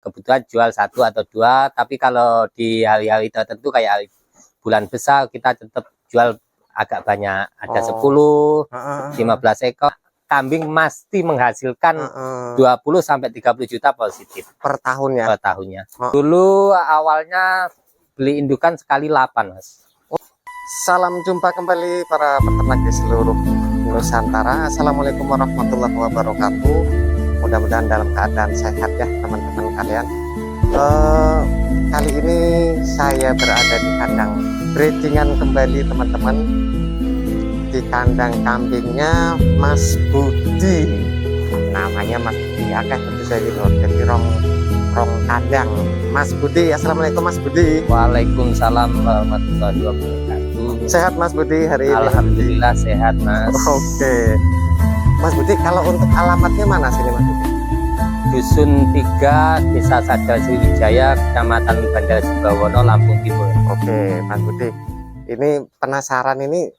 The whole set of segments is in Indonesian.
kebutuhan jual 1 atau 2, tapi kalau di hari-hari tertentu kayak hari bulan besar kita tetap jual agak banyak, ada 10, 15 ekor. Kambing mesti menghasilkan 20-30 juta positif per tahunnya. Per tahunnya. Dulu awalnya beli indukan sekali 8, Mas. Salam jumpa kembali para peternak di seluruh Nusantara. Assalamualaikum warahmatullahi wabarakatuh. Mudah-mudahan dalam keadaan sehat ya teman-teman kalian. Kali ini saya berada di kandang breedingan kembali teman-teman, di kandang kambingnya Mas Budi. Namanya Mas Budi ya kan, tentu saja jadi rong kandang. Mas Budi, assalamualaikum Mas Budi. Waalaikumsalam warahmatullahi wabarakatuh. Sehat Mas Budi hari ini? Alhamdulillah sehat Mas. Oke Mas Budi, kalau untuk alamatnya mana sini Mas Budi? Dusun 3, Desa Sadar Sriwijaya, Kecamatan Bandar Sibawono, Lampung Timur. Oke Mas Budi, ini penasaran ini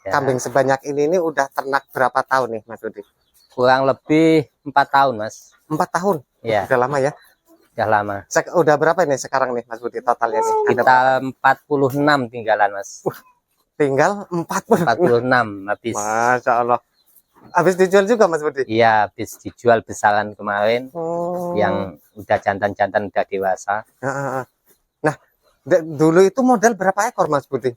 ya. Kambing sebanyak ini udah ternak berapa tahun nih Mas Budi? Kurang lebih 4 tahun Mas. 4 tahun? Ya. Udah lama ya? Udah lama. Udah berapa ini sekarang nih Mas Budi totalnya nih? Kita 46 tinggalan Mas. Tinggal 46 habis. Masya Allah. Habis dijual juga Mas Budi? Iya, habis dijual besaran kemarin. Yang udah jantan-jantan udah dewasa. Nah, dulu itu modal berapa ekor Mas Budi?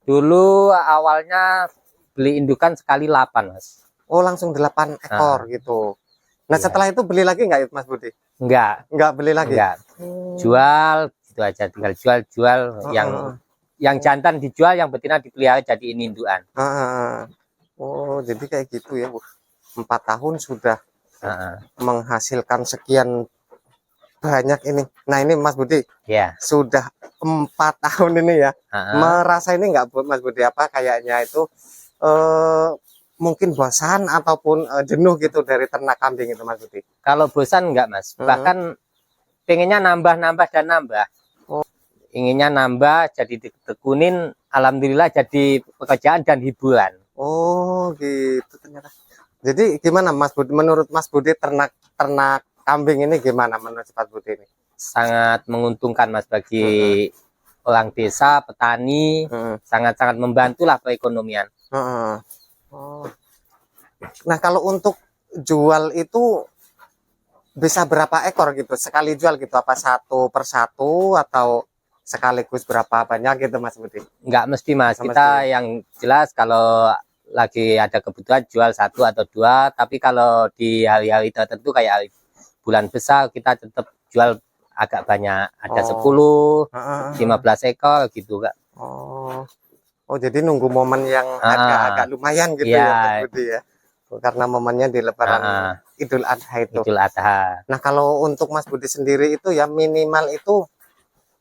Dulu awalnya beli indukan sekali 8 Mas. Oh, langsung 8 ekor gitu. Nah, setelah itu beli lagi nggak Mas Budi? Enggak beli lagi. Enggak. Jual itu aja, tinggal jual yang jantan dijual, yang betina dipelihara jadi indukan. Oh, jadi kayak gitu ya. 4 tahun sudah menghasilkan sekian banyak ini. Nah, ini Mas Budi. Ya. Sudah 4 tahun ini ya. Merasa ini enggak Mas Budi, apa kayaknya itu mungkin bosan ataupun jenuh gitu dari ternak kambing itu Mas Budi? Kalau bosan enggak Mas, bahkan pengennya nambah dan nambah. Inginnya nambah, jadi ditekunin, alhamdulillah jadi pekerjaan dan hiburan. Oh gitu ternyata. Jadi gimana Mas Budi, menurut Mas Budi ternak kambing ini gimana menurut Mas Budi ini? Sangat menguntungkan Mas bagi orang desa, petani, sangat-sangat membantulah perekonomian. Nah, kalau untuk jual itu bisa berapa ekor gitu sekali jual gitu, apa 1 per 1 atau sekaligus berapa banyak gitu Mas Budi? Enggak mesti Mas, kita yang jelas kalau lagi ada kebutuhan jual 1 atau 2, tapi kalau di hari-hari tertentu kayak hari bulan besar kita tetap jual agak banyak, ada 10, 15 ekor gitu Kak. Oh, jadi nunggu momen yang agak lumayan gitu ya Mas Budi ya. Karena momennya di Lebaran Idul Adha itu. Idul Adha. Nah, kalau untuk Mas Budi sendiri itu ya minimal itu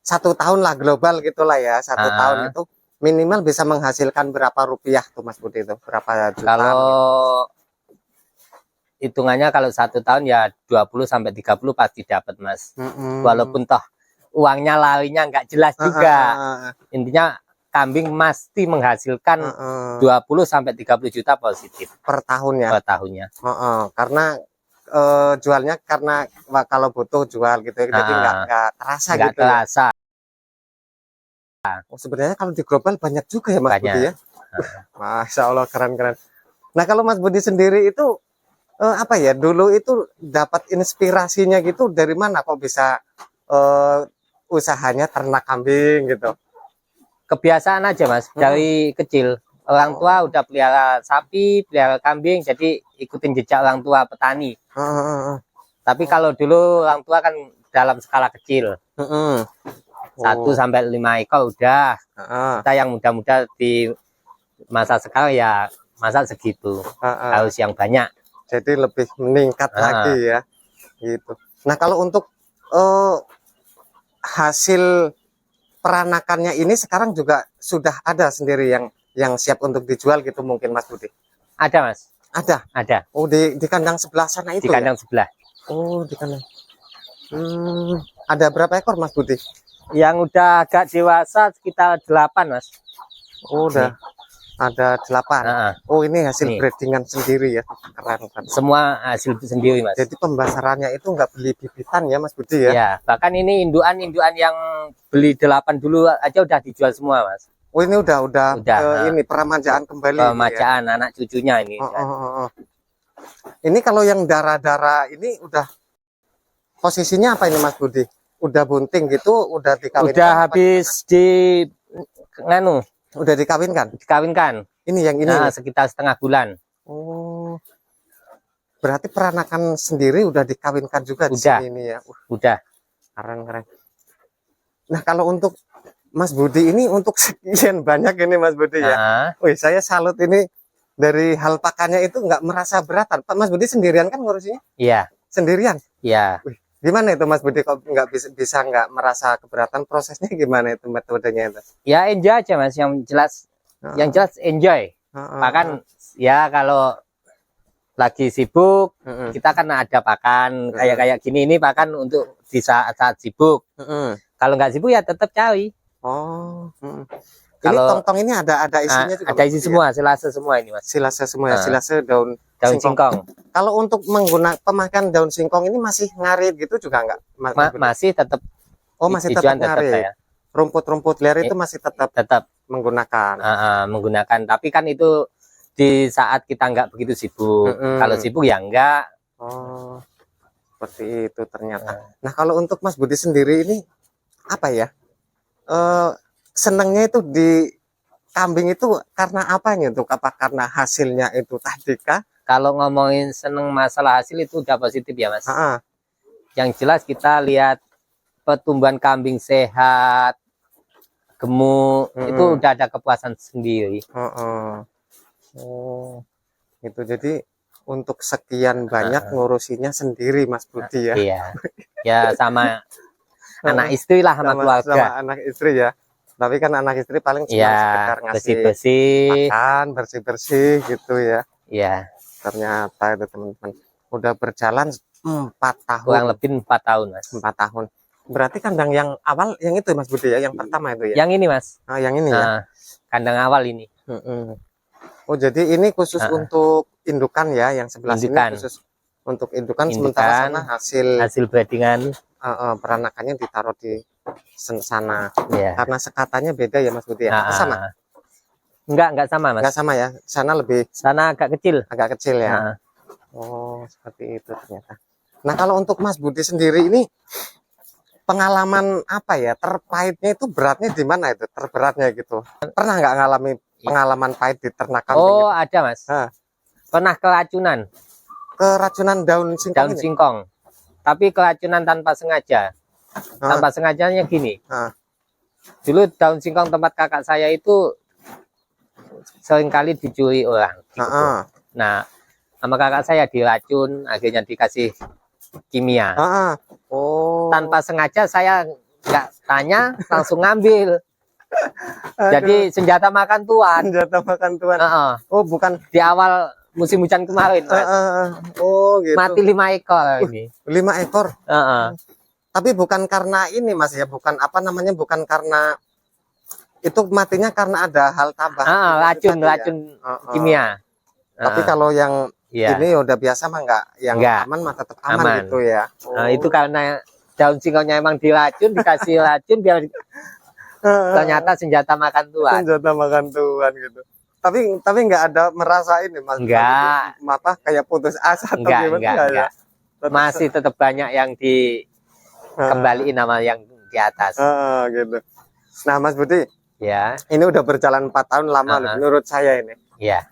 1 tahun lah, global gitulah ya, 1 tahun itu minimal bisa menghasilkan berapa rupiah tuh Mas Budi itu, berapa juta? Kalau hitungannya kalau 1 tahun ya 20-30 pasti dapat Mas. Walaupun toh uangnya larinya nggak jelas juga. Intinya kambing mesti menghasilkan 20-30 juta positif per tahunnya. Per tahunnya. Karena jualnya karena kalau butuh jual gitu, jadi nggak terasa nggak gitu terasa. Oh, sebenarnya kalau di global banyak juga ya Mas Budi ya. Masya Allah, keren. Nah, kalau Mas Budi sendiri itu apa ya, dulu itu dapat inspirasinya gitu dari mana kok bisa usahanya ternak kambing gitu? Kebiasaan aja Mas, dari kecil. Orang tua udah pelihara sapi, pelihara kambing, jadi ikutin jejak orang tua petani. Tapi kalau dulu orang tua kan dalam skala kecil. 1-5 ekor udah. Kita yang muda-muda di masa sekarang ya masa segitu. Harus yang banyak. Jadi lebih meningkat lagi ya. Gitu. Nah, kalau untuk hasil peranakannya ini sekarang juga sudah ada sendiri yang siap untuk dijual gitu mungkin Mas Budi? Ada Mas. Ada. Oh, di kandang sebelah sana itu? Di kandang sebelah. Oh, di kandang. Ada berapa ekor Mas Budi? Yang udah agak dewasa sekitar 8 Mas. Oh, udah. Ada 8. Nah, Oh, ini hasil Nih. breedingan sendiri ya. Keren, keren. semua hasil sendiri Mas. Jadi pembasarannya itu nggak beli bibitan ya Mas Budi ya? Ya, bahkan ini induan-induan yang beli 8 dulu aja udah dijual semua Mas. Oh, ini udah Nah. ini peramajaan kembali ini ya? Pemajaan anak cucunya ini. Oh. Ini kalau yang darah-darah ini udah posisinya apa ini Mas Budi? Udah bunting gitu, udah dikawinkan? Udah apa habis gimana? Udah dikawinkan? dikawinkan. Ini yang ini? Nah, sekitar setengah bulan. Oh, berarti peranakan sendiri udah dikawinkan juga di Udah. sini ini ya? Udah. Keren. Nah, kalau untuk Mas Budi ini untuk sekian banyak ini Mas Budi ya? Nah, Wih, saya salut ini dari hal pakannya itu nggak merasa beratan. Pak Mas Budi sendirian kan ngurusinya? iya, Sendirian? iya. Wih, gimana itu Mas Budi kok nggak bisa nggak merasa keberatan, prosesnya gimana itu metodenya itu? Ya enjoy aja Mas, yang jelas enjoy. Bahkan ya kalau lagi sibuk kita kan ada pakan kayak gini, ini pakan untuk di saat sibuk. Kalau nggak sibuk ya tetap cari. Oh, ini Kalau tong-tong ini ada isinya juga. ada isi semua, silase semua ini Mas. Silase semua ya, silase daun singkong. Kalau untuk menggunakan pemakaian daun singkong ini masih ngarit gitu juga enggak? Masih tetap. Oh, masih tetap ngarit. Saya. Rumput-rumput liar itu masih tetap menggunakan. Menggunakan, tapi kan itu di saat kita nggak begitu sibuk. Kalau sibuk ya enggak. Oh, seperti itu ternyata. Nah, kalau untuk Mas Budi sendiri ini apa ya? Senangnya itu di kambing itu karena apanya tuh? Apa karena hasilnya itu tadi kah? Kalau ngomongin seneng masalah hasil itu udah positif ya Mas. Yang jelas kita lihat pertumbuhan kambing sehat, gemuk, itu udah ada kepuasan sendiri. Oh, itu jadi untuk sekian banyak ngurusinya sendiri Mas Budi ya? Iya, ya sama anak istri lah, sama keluarga. Sama anak istri ya. Tapi kan anak istri paling cuma sekedar ngasih makan, bersih-bersih gitu ya. Iya. Ternyata itu teman-teman udah berjalan 4 tahun. Kurang lebih 4 tahun Mas. 4 tahun. Berarti kandang yang awal yang itu Mas Budi ya, yang pertama itu ya? Yang ini Mas. Yang ini ya? Kandang awal ini. Oh, jadi ini khusus untuk indukan ya, yang sebelah sini khusus untuk indukan, sementara sana hasil breedingan. Peranakannya ditaruh di sana. Karena sekatannya beda ya Mas Budi ya? Sama? Enggak sama Mas. Enggak sama ya? Sana agak kecil. Agak kecil ya? Oh, seperti itu ternyata. Nah, kalau untuk Mas Budi sendiri ini pengalaman apa ya? Terpahitnya itu beratnya di mana itu? Terberatnya gitu. Pernah nggak ngalami pengalaman pahit di ternak kambing? Oh, gitu? Ada Mas. Pernah keracunan. Keracunan daun singkong? Daun singkong. Tapi keracunan tanpa sengaja. Tanpa sengajanya gini. Dulu daun singkong tempat kakak saya itu seringkali dicuri orang. Gitu. Nah, sama kakak saya diracun, akhirnya dikasih kimia. Tanpa sengaja saya nggak tanya, langsung ngambil. Jadi senjata makan tuan. Senjata makan tuan. Oh, bukan di awal musim hujan kemarin Mas. Oh, gitu. Mati 5 ekor ini. 5 ekor. Tapi bukan karena ini Mas ya, bukan apa namanya, bukan karena itu matinya karena ada hal tambahan. Racun kimia. Tapi kalau yang ini udah biasa mah enggak, yang aman mah tetap aman gitu ya. Itu karena daun singkongnya emang diracun, dikasih racun biar ternyata senjata makan tuan. Senjata makan tuan gitu. Tapi nggak ada merasa ini Mas. Enggak. Apa kayak putus asa atau gimana? Enggak. Masih tetap banyak yang dikembaliin sama yang di atas. Gitu. Nah, Mas Budi. Ya. Ini udah berjalan 4 tahun lama menurut saya ini. Iya.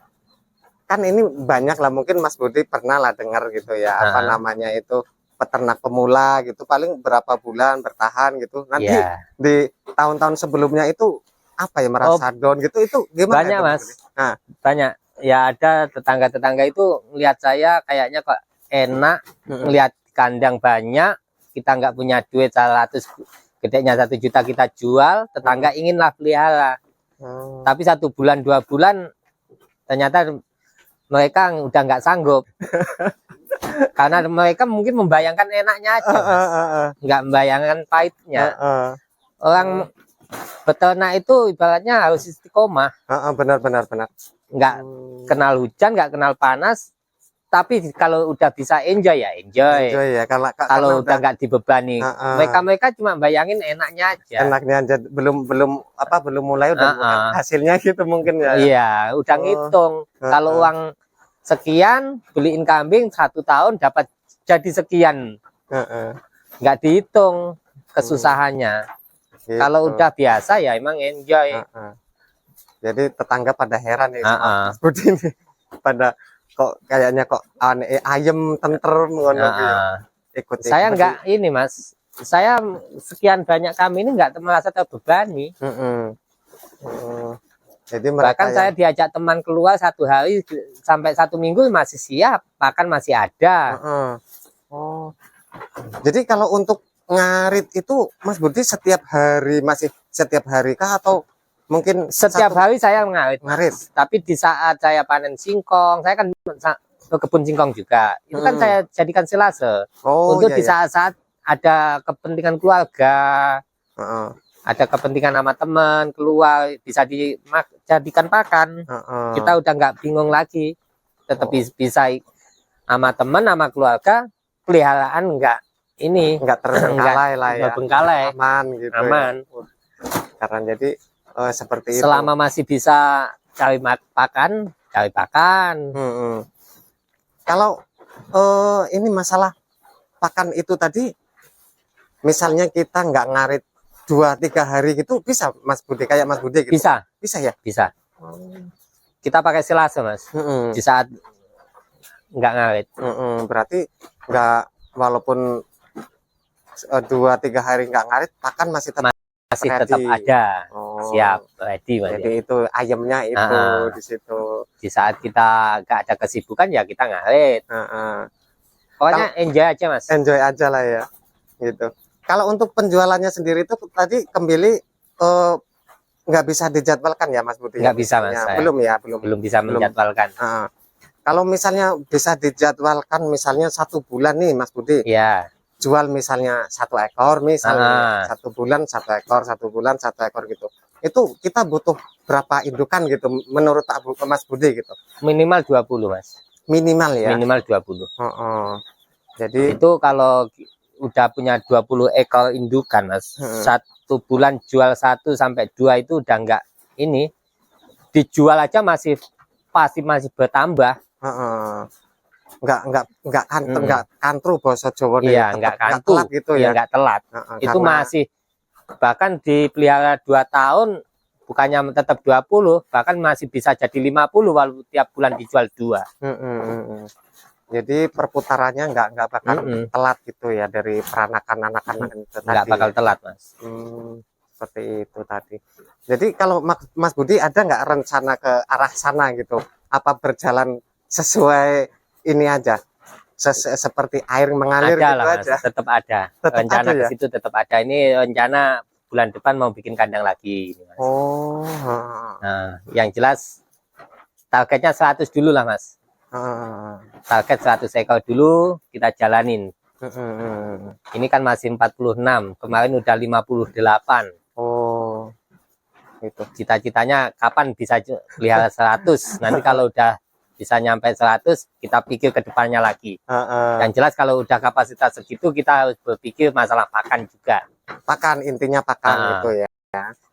Kan ini banyak lah, mungkin Mas Budi pernah lah dengar gitu ya, apa namanya itu peternak pemula gitu, paling berapa bulan bertahan gitu. Nanti di tahun-tahun sebelumnya itu apa ya, merasa down gitu, itu gimana? Banyak Mas. Banyak. Ya ada tetangga-tetangga itu ngelihat saya kayaknya kok enak, ngelihat kandang banyak, kita nggak punya duit 100, gedenya 1 juta kita jual, tetangga inginlah pelihara. Tapi 1 bulan 2 bulan ternyata mereka udah nggak sanggup. Karena mereka mungkin membayangkan enaknya aja Mas. Nggak membayangkan pahitnya. Orang Peternak itu ibaratnya harus istiqomah, Benar. nggak kenal hujan, nggak kenal panas. Tapi kalau udah bisa enjoy ya enjoy. Enjoy ya, Kalau udah nggak dibebani, mereka cuma bayangin enaknya aja. Enaknya aja, belum mulai udah bukan hasilnya gitu mungkin ya. Iya, udah ngitung. Kalau uang sekian beliin kambing 1 tahun dapat jadi sekian, nggak dihitung kesusahannya. Gitu. Kalau udah biasa ya emang enjoy. Jadi tetangga pada heran nih sama Mas Budi ini, pada kok kayaknya kok ayem tentrem ngono ikut. Saya enggak ini Mas, saya sekian banyak kami ini enggak merasa terbebani. Jadi mereka bahkan saya diajak teman keluar 1 hari sampai 1 minggu masih siap, makan masih ada. Jadi kalau untuk ngarit itu Mas Budi setiap hari kah atau mungkin setiap hari saya ngarit. Tapi di saat saya panen singkong, saya kan kebun singkong juga. Itu kan saya jadikan silase. Untuk di saat-saat ada kepentingan keluarga, ada kepentingan sama teman keluar, bisa dijadikan pakan. Kita udah nggak bingung lagi, tetap bisa sama teman, sama keluarga, peliharaan nggak terbengkalai lah ya, aman gitu. Aman. Ya. Karena jadi seperti itu. Selama masih bisa cari pakan. Kalau ini masalah pakan itu tadi, misalnya kita nggak ngarit 2-3 hari gitu, bisa Mas Budi, kayak Mas Budi gitu? Bisa ya? Bisa. Kita pakai silase Mas, di saat nggak ngarit. Berarti nggak, walaupun 2-3 hari nggak ngarit, pakan masih tetap ada. Siap, ready Mas. Jadi itu ayamnya itu di situ. Di saat kita nggak ada kesibukan ya kita ngarit. Pokoknya enjoy aja Mas. Enjoy aja lah ya, gitu. Kalau untuk penjualannya sendiri itu tadi kembali nggak bisa dijadwalkan ya Mas Budi? Nggak bisa Mas. Belum bisa menjadwalkan. Kalau misalnya bisa dijadwalkan, misalnya 1 bulan nih Mas Budi. Iya. Jual misalnya 1 ekor misalnya, 1 bulan 1 ekor, 1 bulan 1 ekor gitu. Itu kita butuh berapa indukan gitu menurut Mas Budi gitu? Minimal 20 Mas. Minimal ya? Minimal 20. Jadi itu kalau udah punya 20 ekor indukan Mas, 1 bulan jual 1 sampai 2 itu udah enggak ini. Dijual aja masih bertambah. Enggak kantru bahasa Jawa nih. Iya, enggak telat gitu ya. Enggak telat. Itu masih, bahkan dipelihara 2 tahun bukannya tetap 20, bahkan masih bisa jadi 50 walau tiap bulan dijual 2. Jadi perputarannya enggak bakal telat gitu ya, dari peranakan anak-anak itu tadi. Enggak bakal telat Mas. Seperti itu tadi. Jadi kalau Mas Budi ada nggak rencana ke arah sana gitu? Apa berjalan sesuai ini aja, seperti air mengalir ada gitu lah, Mas. aja? Tetap ada. Rencana ke situ tetap ada. Ini rencana bulan depan mau bikin kandang lagi. Mas. Nah, yang jelas targetnya 100 dulu lah Mas. Target 100 ekor dulu kita jalanin. Ini kan masih 46, kemarin udah 58. Itu cita-citanya kapan bisa pelihara 100. Nanti kalau udah bisa nyampe 100 kita pikir ke depannya lagi. Yang jelas kalau udah kapasitas segitu kita harus berpikir masalah pakan juga. Pakan, intinya pakan gitu ya.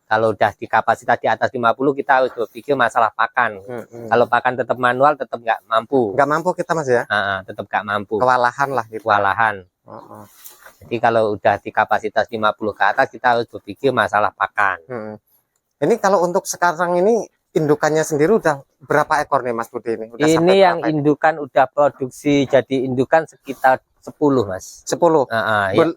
Kalau udah di kapasitas di atas 50 kita harus berpikir masalah pakan. Kalau pakan tetap manual tetap nggak mampu. Nggak mampu kita Mas ya? Tetap nggak mampu. Kewalahan lah gitu. Kewalahan. Jadi kalau udah di kapasitas 50 ke atas kita harus berpikir masalah pakan. Ini kalau untuk sekarang ini indukannya sendiri udah berapa ekor nih Mas Budi ini? Udah ini yang indukan udah produksi jadi indukan sekitar 10 Mas. 10?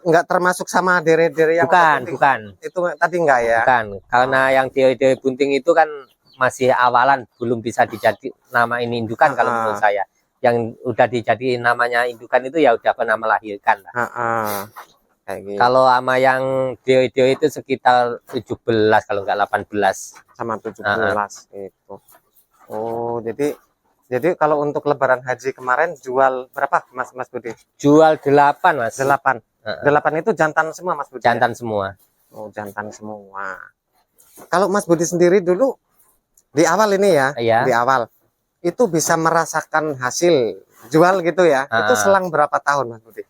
Enggak termasuk sama dere-dere yang bukan. Itu tadi enggak ya? Bukan, karena yang dere-dere bunting itu kan masih awalan, belum bisa dijadi nama ini indukan kalau menurut saya. Yang udah dijadiin namanya indukan itu ya udah pernah melahirkan lah. Gitu. Kalau sama yang deo-deo itu sekitar 17 kalau nggak 18. Sama 17 itu. Oh, jadi kalau untuk lebaran haji kemarin jual berapa Mas Budi? Jual 8 Mas. 8. 8 itu jantan semua Mas Budi? Jantan semua. Oh, jantan semua. Kalau Mas Budi sendiri dulu di awal ini ya, Iya. di awal itu bisa merasakan hasil jual gitu ya. Itu selang berapa tahun Mas Budi?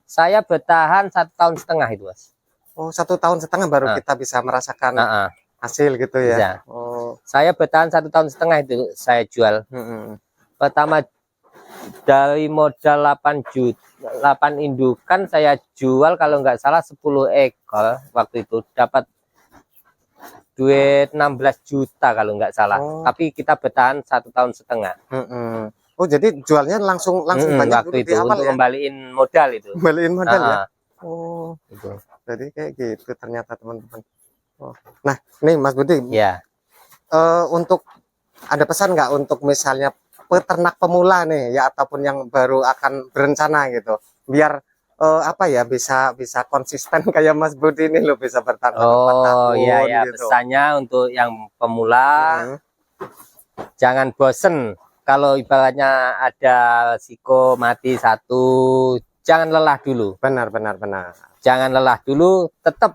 Saya bertahan 1,5 tahun itu, Mas. Oh, 1,5 tahun baru kita bisa merasakan hasil gitu ya. Bisa. Oh, Saya bertahan 1,5 tahun itu saya jual. Pertama dari modal 8 juta, 8 indukan saya jual kalau nggak salah 10 ekor waktu itu, dapat duit 16 juta kalau nggak salah. Tapi kita bertahan 1,5 tahun. Oh, jadi jualnya langsung banyak waktu itu di awal untuk ya? kembaliin modal itu. Kembaliin modal ya? Oh, itu. jadi kayak gitu ternyata teman-teman. Oh. Nah, nih Mas Budi, Ya. Untuk ada pesan nggak untuk misalnya peternak pemula nih ya, ataupun yang baru akan berencana gitu, biar apa ya, bisa konsisten kayak Mas Budi ini loh, bisa bertahan 4 tahun iya gitu. Pesannya untuk yang pemula, jangan bosen. Kalau ibaratnya ada risiko mati satu, jangan lelah dulu. Benar. Jangan lelah dulu, tetap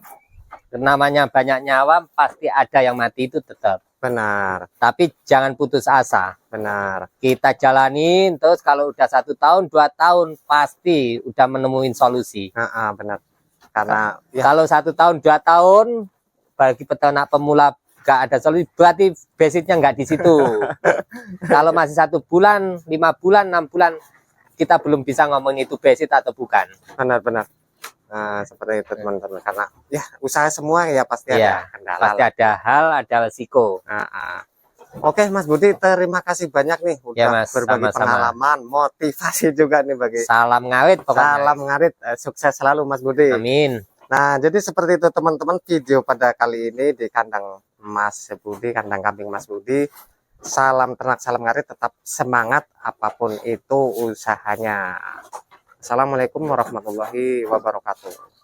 namanya banyak nyawa, pasti ada yang mati itu tetap. Benar. Tapi jangan putus asa. Benar. Kita jalanin terus, kalau udah 1 tahun 2 tahun pasti udah menemuin solusi. Benar. Karena kalau 1 tahun 2 tahun bagi peternak pemula nggak ada solusi, berarti basicnya nggak di situ. Kalau masih 1 bulan, 5 bulan, 6 bulan, kita belum bisa ngomong itu basic atau bukan. Benar. Nah, seperti itu teman-teman, karena ya usaha semua ya pasti ada kendala, pasti ada hal, ada resiko. Oke Mas Budi, terima kasih banyak nih udah Mas, berbagi pengalaman, motivasi juga nih bagi. Salam ngarit pokoknya. Salam ngarit, sukses selalu Mas Budi. Amin. Nah, jadi seperti itu teman-teman, video pada kali ini di kandang Mas Budi, kandang kambing Mas Budi. Salam ternak, salam ngarit, tetap semangat apapun itu usahanya. Assalamualaikum warahmatullahi wabarakatuh.